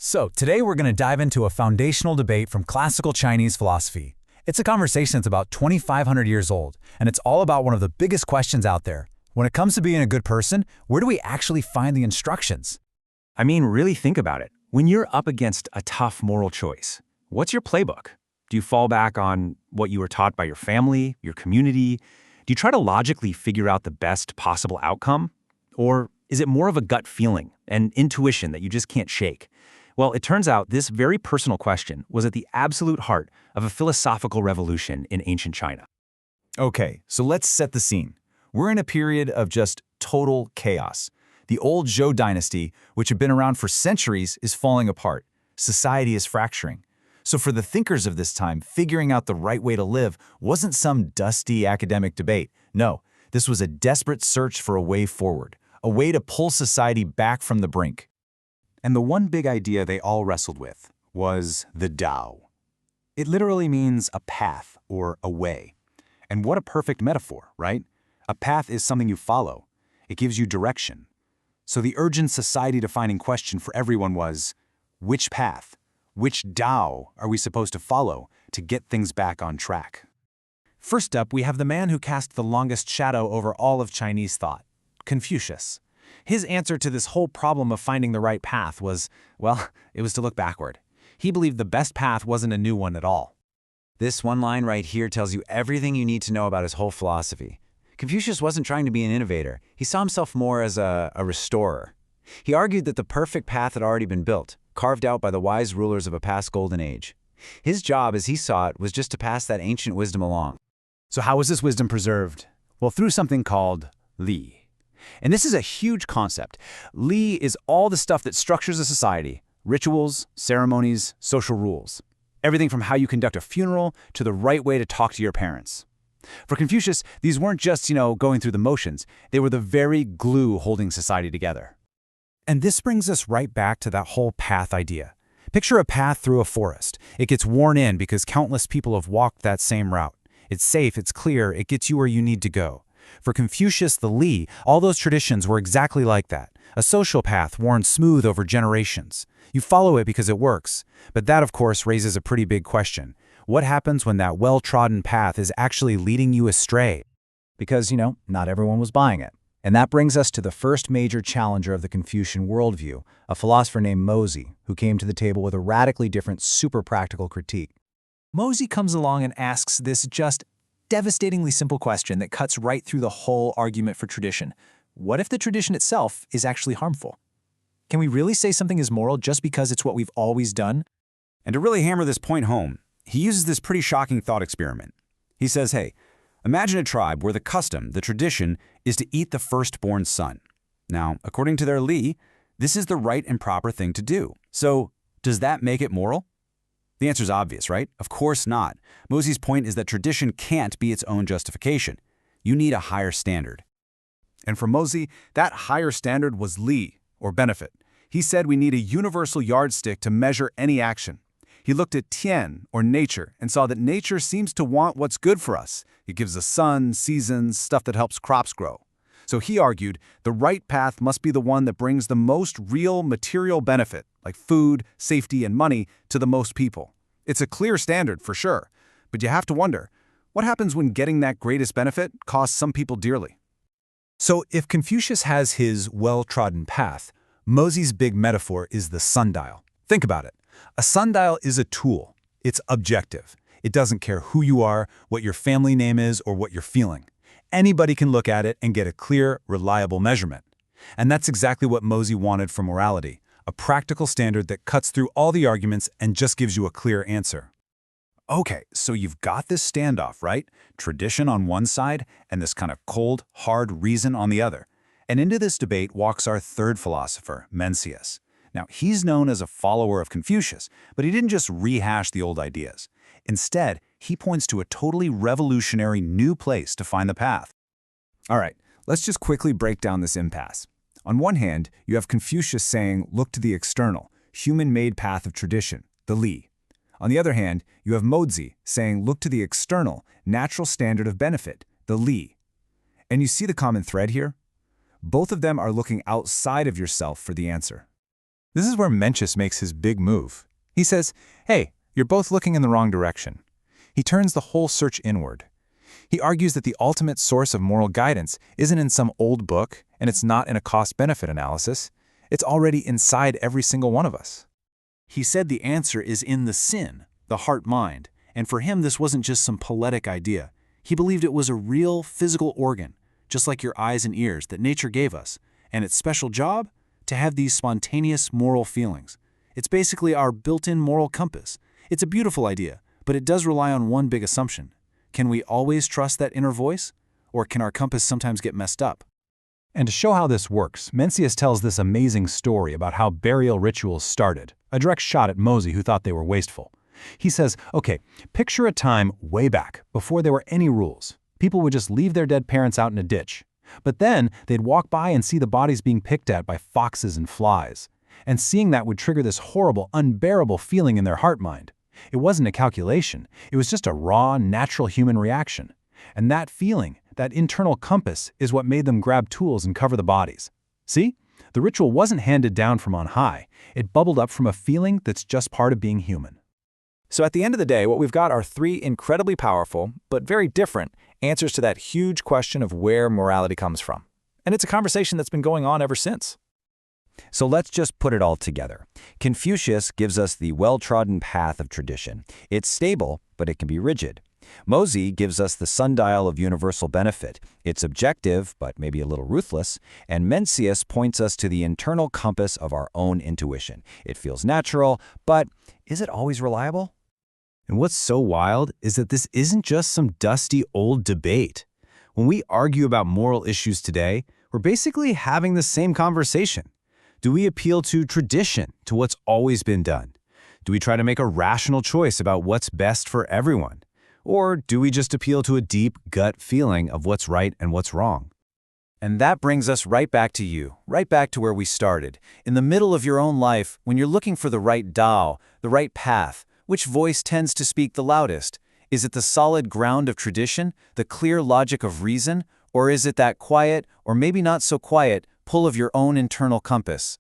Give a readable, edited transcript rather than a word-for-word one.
So, today we're going to dive into a foundational debate from classical Chinese philosophy. It's a conversation that's about 2,500 years old, and it's all about one of the biggest questions out there. When it comes to being a good person, where do we actually find the instructions? I mean, really think about it. When you're up against a tough moral choice, what's your playbook? Do you fall back on what you were taught by your family, your community? Do you try to logically figure out the best possible outcome? Or is it more of a gut feeling, an intuition that you just can't shake? Well, it turns out this very personal question was at the absolute heart of a philosophical revolution in ancient China. Okay, so let's set the scene. We're in a period of just total chaos. The old Zhou dynasty, which had been around for centuries, is falling apart. Society is fracturing. So for the thinkers of this time, figuring out the right way to live wasn't some dusty academic debate. No, this was a desperate search for a way forward, a way to pull society back from the brink. And the one big idea they all wrestled with was the Tao. It literally means a path or a way. And what a perfect metaphor, right? A path is something you follow. It gives you direction. So the urgent society-defining question for everyone was, which path, which Tao are we supposed to follow to get things back on track? First up, we have the man who cast the longest shadow over all of Chinese thought, Confucius. His answer to this whole problem of finding the right path was, well, it was to look backward. He believed the best path wasn't a new one at all. This one line right here tells you everything you need to know about his whole philosophy. Confucius wasn't trying to be an innovator. He saw himself more as a restorer. He argued that the perfect path had already been built, carved out by the wise rulers of a past golden age. His job, as he saw it, was just to pass that ancient wisdom along. So how was this wisdom preserved? Well, through something called Li. And this is a huge concept. Li is all the stuff that structures a society: rituals, ceremonies, social rules. Everything from how you conduct a funeral to the right way to talk to your parents. For Confucius, these weren't just, going through the motions. They were the very glue holding society together. And this brings us right back to that whole path idea. Picture a path through a forest. It gets worn in because countless people have walked that same route. It's safe, it's clear, it gets you where you need to go. For Confucius, the Li, all those traditions were exactly like that, a social path worn smooth over generations. You follow it because it works. But that, of course, raises a pretty big question. What happens when that well-trodden path is actually leading you astray? Because, not everyone was buying it. And that brings us to the first major challenger of the Confucian worldview, a philosopher named Mozi, who came to the table with a radically different, super practical critique. Mozi comes along and asks this just devastatingly simple question that cuts right through the whole argument for tradition. What if the tradition itself is actually harmful? Can we really say something is moral just because it's what we've always done? And to really hammer this point home, he uses this pretty shocking thought experiment. He says, hey, imagine a tribe where the custom, the tradition, is to eat the firstborn son. Now, according to their Li, this is the right and proper thing to do. So, does that make it moral? The answer's obvious, right? Of course not. Mozi's point is that tradition can't be its own justification. You need a higher standard. And for Mozi, that higher standard was Li, or benefit. He said we need a universal yardstick to measure any action. He looked at Tian, or nature, and saw that nature seems to want what's good for us. It gives us sun, seasons, stuff that helps crops grow. So he argued the right path must be the one that brings the most real material benefit, like food, safety, and money, to the most people. It's a clear standard for sure, but you have to wonder, what happens when getting that greatest benefit costs some people dearly? So if Confucius has his well-trodden path, Mozi's big metaphor is the sundial. Think about it. A sundial is a tool. It's objective. It doesn't care who you are, what your family name is, or what you're feeling. Anybody can look at it and get a clear, reliable measurement. And that's exactly what Mozi wanted for morality, a practical standard that cuts through all the arguments and just gives you a clear answer. Okay, so you've got this standoff, right? Tradition on one side and this kind of cold, hard reason on the other. And into this debate walks our third philosopher, Mencius. Now, he's known as a follower of Confucius, but he didn't just rehash the old ideas. Instead, he points to a totally revolutionary new place to find the path. All right, let's just quickly break down this impasse. On one hand, you have Confucius saying, look to the external, human-made path of tradition, the Li. On the other hand, you have Mozi saying, look to the external, natural standard of benefit, the Li. And you see the common thread here? Both of them are looking outside of yourself for the answer. This is where Mencius makes his big move. He says, hey, you're both looking in the wrong direction. He turns the whole search inward. He argues that the ultimate source of moral guidance isn't in some old book, and it's not in a cost-benefit analysis. It's already inside every single one of us. He said the answer is in the sin, the heart-mind, and for him this wasn't just some poetic idea. He believed it was a real physical organ, just like your eyes and ears, that nature gave us, and its special job? To have these spontaneous moral feelings. It's basically our built-in moral compass. It's a beautiful idea, but it does rely on one big assumption. Can we always trust that inner voice? Or can our compass sometimes get messed up? And to show how this works, Mencius tells this amazing story about how burial rituals started, a direct shot at Mosey who thought they were wasteful. He says, okay, picture a time way back, before there were any rules. People would just leave their dead parents out in a ditch. But then they'd walk by and see the bodies being picked at by foxes and flies. And seeing that would trigger this horrible, unbearable feeling in their heart-mind. It wasn't a calculation. It was just a raw, natural human reaction. And that feeling, that internal compass, is what made them grab tools and cover the bodies. See? The ritual wasn't handed down from on high. It bubbled up from a feeling that's just part of being human. So at the end of the day, what we've got are three incredibly powerful, but very different, answers to that huge question of where morality comes from. And it's a conversation that's been going on ever since. So let's just put it all together. Confucius gives us the well-trodden path of tradition. It's stable, but it can be rigid. Mosey gives us the sundial of universal benefit. It's objective, but maybe a little ruthless. And Mencius points us to the internal compass of our own intuition. It feels natural, but is it always reliable? And what's so wild is that this isn't just some dusty old debate. When we argue about moral issues today, we're basically having the same conversation. Do we appeal to tradition, to what's always been done? Do we try to make a rational choice about what's best for everyone? Or do we just appeal to a deep gut feeling of what's right and what's wrong? And that brings us right back to you, right back to where we started. In the middle of your own life, when you're looking for the right Tao, the right path, which voice tends to speak the loudest? Is it the solid ground of tradition, the clear logic of reason, or is it that quiet, or maybe not so quiet, pull of your own internal compass?